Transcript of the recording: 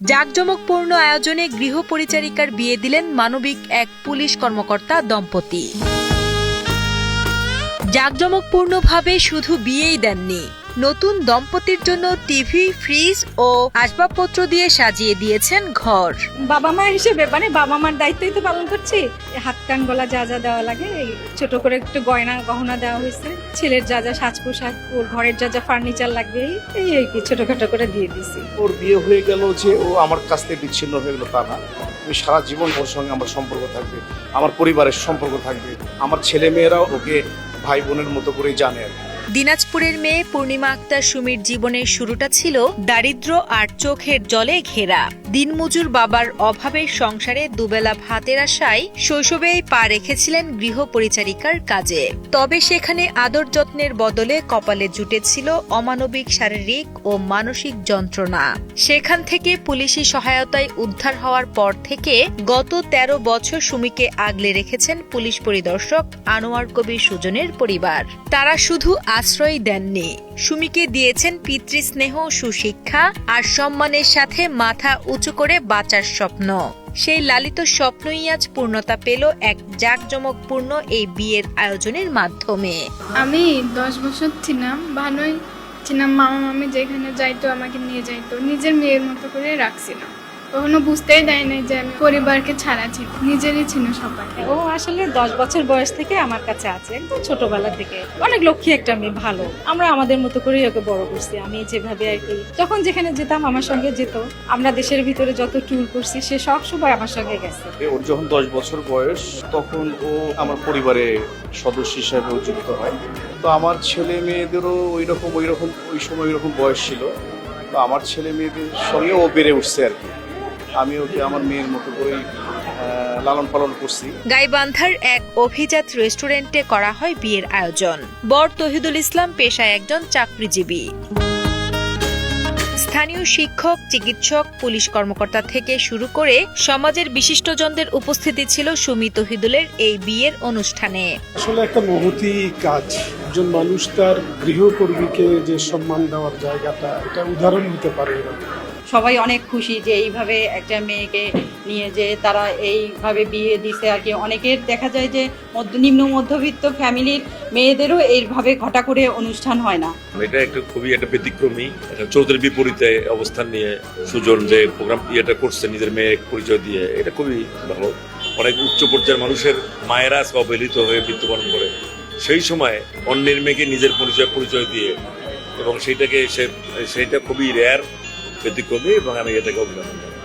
জাঁকজমকপূর্ণ আয়োজনে গৃহপরিচারিকার বিয়ে দিলেন মানবিক এক পুলিশ কর্মকর্তা দম্পতি। জাঁকজমকপূর্ণভাবে শুধু বিয়েই দেননি, নতুন দম্পতির জন্য টিভি, ফ্রিজ ও আসবাবপত্র দিয়ে সাজিয়ে দিয়েছেন ঘর। বাবা মা হিসেবে বাবা মার দায়িত্বই তো পালন করছি। হাত কান গলা যা যা দেওয়া লাগে, ছোট করে একটু গহনা দেওয়া হয়েছে। ছেলের যা যা সাজ পোশাক, ওর ঘরের যা যা ফার্নিচার লাগবে এই আর কি ছোটখাটো করে দিয়ে দিছি। ওর বিয়ে হয়ে গেল যে ও আমার কাছ থেকে বিচ্ছিন্ন হয়ে গেল তা না। আমি সারা জীবন ওর সঙ্গে আমার সম্পর্ক থাকবে, আমার পরিবারের সম্পর্ক থাকবে। আমার ছেলে মেয়েরাও ওকে ভাই বোনের মতো করেই জানে। দিনাজপুরের মেয়ে পূর্ণিমা আক্তার সুমির জীবনের শুরুটা ছিল দারিদ্র্য আর চোখের জলে ঘেরা। দিনমজুর বাবার অভাবের সংসারে দুবেলা ভাতের আশায় শৈশবেই পা রেখেছিলেন গৃহ পরিচারিকার কাজে। তবে সেখানে আদর যত্নের বদলে কপালে জুটেছিল অমানবিক শারীরিক ও মানসিক যন্ত্রণা। সেখান থেকে পুলিশি সহায়তায় উদ্ধার হওয়ার পর থেকে গত ১৩ বছর সুমিকে আগলে রেখেছেন পুলিশ পরিদর্শক আনোয়ার কবির সুজনের পরিবার। তারা শুধু আশ্রয় দেননি, সুমিকে দিয়েছেন পিতৃস্নেহ, সুশিক্ষা আর সম্মানের সাথে মাথা উঁচু করে বাঁচার স্বপ্ন। সেই লালিত স্বপ্নই আজ পূর্ণতা পেল এক জাঁকজমকপূর্ণ এই বিয়ের আয়োজনের মাধ্যমে। আমি 10 বছর ছিলাম, ভালোই ছিলাম। মামা মামি যেখানে যাইতো আমাকে নিয়ে যাইতো, নিজের মেয়ের মতো করে রাখছিলাম। কখনো বুঝতেই দেয় নাই যে আমি পরিবারকে ছাড়া ছিল, নিজেরই ছিল সবাই। ও আসলে 10 বছর বয়স থেকে আমার কাছে আছে, একদম ছোটবেলা থেকে। অনেক লক্ষ্মী একটা মেয়ে, ভালো। আমরা আমাদের মতো করেই ওকে বড় করছি। আমি যেভাবে আর কি যখন যেখানে যেতাম আমার সঙ্গে যেত। আমরা দেশের ভিতরে যত ট্যুর করছি সে সব সময় আমার সঙ্গে গেছে। ওর যখন 10 বছর বয়স তখন ও আমার পরিবারে সদস্য হিসাবে যুক্ত হয়। তো আমার ছেলে মেয়েদেরও ওই সময় ওইরকম বয়স ছিল। তো আমার ছেলে মেয়েদের সঙ্গে ও বেড়ে উঠছে আর কি। আমি ওকে আমার মেয়ের মতো করেই লালন পালন করছি। গাইবান্ধার এক অভিজাত রেস্টুরেন্টে করা হয় বিয়ের আয়োজন। বর তহিদুল ইসলাম পেশায় একজন চাকরিজীবী। স্থানীয় শিক্ষক, চিকিৎসক, পুলিশ কর্মকর্তা থেকে শুরু করে সমাজের বিশিষ্টজনদের উপস্থিতি ছিল সুমি তহিদুলের এই বিয়ের অনুষ্ঠানে। আসলে একটা মহতী কাজ। একজন মানুষ তার গৃহকর্মীকে যে সম্মান দেওয়ার জায়গাটা, এটা উদাহরণ হতে পারে। সবাই অনেক খুশি যে এইভাবে একটা মেয়েকে নিয়ে যে তারা এইভাবে বিয়ে দিছে আর কি। অনেকের দেখা যায় যে নিম্ন মধ্যবিত্ত ফ্যামিলির মেয়েদেরও এইভাবে ঘটা করে অনুষ্ঠান হয় না। এটা একটা খুবই একটা ব্যতিক্রমী, একটা চৌধুরীর বিপরীতে অবস্থান নিয়ে সুজন যে প্রোগ্রাম ইয়েটা করছে নিজের মেয়ে পরিচয় দিয়ে, এটা খুবই ভালো। অনেক উচ্চ পর্যায়ের মানুষের মায়েরা অবহেলিত হয়ে মৃত্যুবরণ করে, সেই সময় অন্যের মেয়েকে নিজের পরিচয় দিয়ে, এবং সেইটা খুবই রেয়ার, ব্যতিক্রমী, এবং আমি এটাকে অভিনন্দন জানাই।